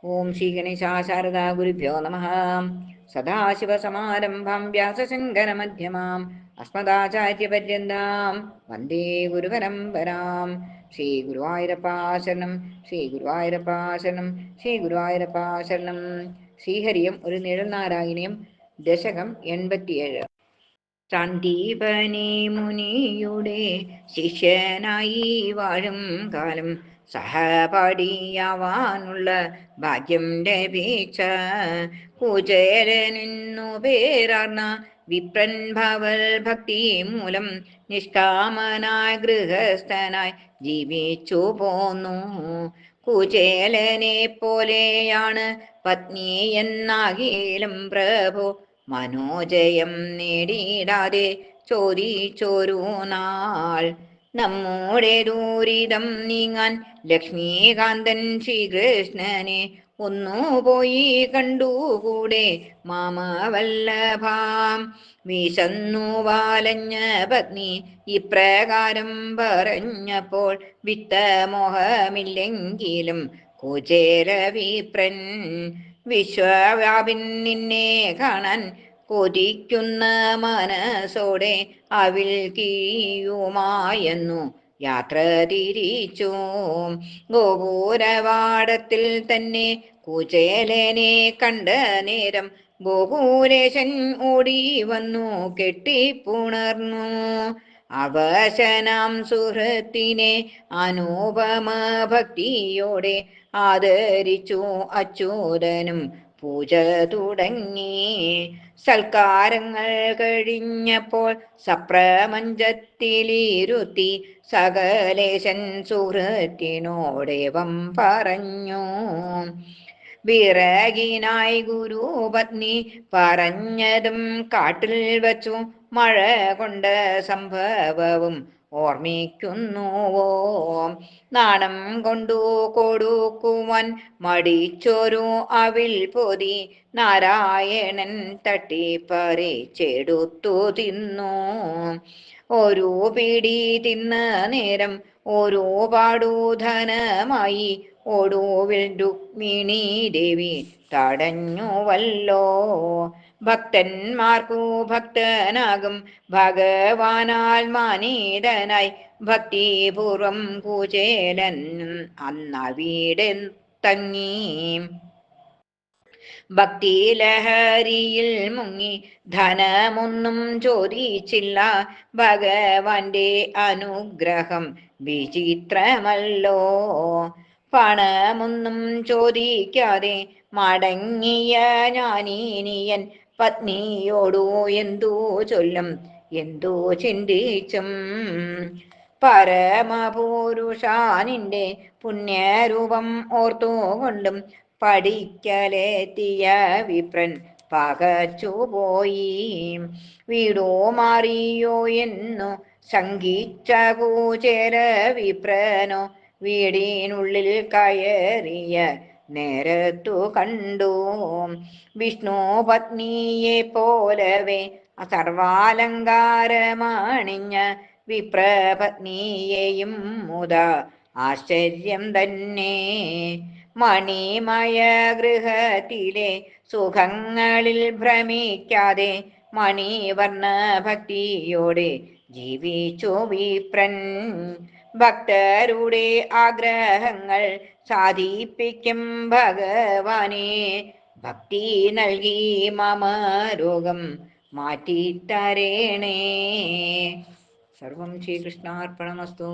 ഓം ശ്രീ ഗണേശായ ശാരദാ ഗുരുഭ്യോ നമഃ. സദാശിവസമാരംഭാം വ്യാസശങ്കരമധ്യമാം അസ്മദാചാര്യപര്യന്താം വന്ദേ ഗുരുപരമ്പരാം. ശ്രീ ഗുരുവായൂരപ്പാ ശരണം, ശ്രീ ഗുരുവായൂരപ്പാ ശരണം, ശ്രീ ഗുരുവായൂരപ്പാ ശരണം. ശ്രീഹരിയം ഒരു നിഴൽനാരായണീയം, ദശകം 87. സന്ദീപനി മുനിയുടെ ശിഷ്യനായി വാഴും കാലം സഹപാഠിയാവാനുള്ള ഭാഗ്യം ലഭിച്ച കുചേലനെന്നു പേരാർന്ന വിപ്രൻ ഭവൽ ഭക്തി മൂലം നിഷ്കാമനായ ഗൃഹസ്ഥനായി ജീവിച്ചു പോന്നു. കുചേലനെ പോലെയാണ് പത്നി എന്നാകിലും പ്രഭു മനോജയം നേടിയിടാതെ ചോദിച്ചൊരു നാൾ, നമ്മുടെ ദൂരിതം നീങ്ങാൻ ലക്ഷ്മീകാന്തൻ ശ്രീകൃഷ്ണനെ ഒന്നുപോയി കണ്ടുകൂടെ മാമവല്ലഭാം. വിശന്നു വാലഞ്ഞ പത്നി ഇപ്രകാരം പറഞ്ഞപ്പോൾ വിത്തമോഹമില്ലെങ്കിലും കുചേല വിപ്രൻ, വിശ്വവ്യാപിൻ നിന്നെ കാണാൻ കൊതിക്കുന്ന മനസ്സോടെ അവിൽ കിഴിയുമായെന്നു യാത്ര തിരിച്ചു. ഗോപുരവാടത്തിൽ തന്നെ കുചേലനെ കണ്ട നേരം ഗോകുലേശൻ ഓടി വന്നു കെട്ടിപ്പുണർന്നു. അവശനാം സുഹൃത്തിനെ അനുപമ ഭക്തിയോടെ ആദരിച്ചു അച്യുതനും പൂജ തുടങ്ങി. സൽക്കാരങ്ങൾ കഴിഞ്ഞപ്പോൾ സപ്രമഞ്ചത്തിലിരുത്തി സകലേശൻ സുഹൃത്തിനോടേവം പറഞ്ഞു. വിറകിനായി ഗുരുപത്നി പറഞ്ഞതും കാട്ടിൽ വച്ചു മഴ കൊണ്ട സംഭവവും ഓർമ്മിക്കുന്നുവോ? നാണം കൊണ്ടു കൊടുക്കുവാൻ മടിച്ചൊരു അവിൽ പൊതി നാരായണൻ തട്ടിപ്പറിച്ചെടുത്തു തിന്നു. ഒരു പിടി തിന്ന നേരം ഓരോ പാടുധനമായി ഒടുവിൽ രുക്മിണി ദേവി തടഞ്ഞുവല്ലോ. ഭക്തന്മാർക്കു ഭക്തനാകും ഭഗവാനാൽ മാനീതനായി ഭക്തിപൂർവം കുചേലൻ അന്നവിടെ തങ്ങി. ഭക്തിലഹരിയിൽ മുങ്ങി ധനമൊന്നും ചോദിച്ചില്ല. ഭഗവാന്റെ അനുഗ്രഹം വിചിത്രമല്ലോ. പണമൊന്നും ചോദിക്കാതെ മടങ്ങിയ ജ്ഞാനിനിയൻ പത്നിയോടു എന്തു ചൊല്ലും, എന്തു ചിന്തിച്ചും. പരമപുരുഷാനിന്റെ പുണ്യരൂപം ഓർത്തുകൊണ്ടും പഠിക്കലെത്തിയ വിപ്രൻ പകച്ചുപോയി. വീടോ മാറിയോ എന്നു ശങ്കിച്ച കുചേല വിപ്രനോ വീടിനുള്ളിൽ കയറിയ നേരത്തു കണ്ടു വിഷ്ണു പത്നിയെ പോലവേ സർവാലങ്കാരമണിഞ്ഞ വിപ്രപത്നിയെയും മുതാ ആശ്ചര്യം തന്നെ. മണിമയ ഗൃഹത്തിലെ സുഖങ്ങളിൽ ഭ്രമിക്കാതെ മണിവർണ്ണ ഭക്തിയോടെ ജീവിച്ചു വിപ്രൻ. ഭക്തരുടെ ആഗ്രഹങ്ങൾ സാധിപ്പിക്കും ഭഗവാനെ ഭക്തി നൽകി മമ രോഗം മാറ്റിത്തരേണേ. സർവം ശ്രീകൃഷ്ണാർപ്പണമസ്തു.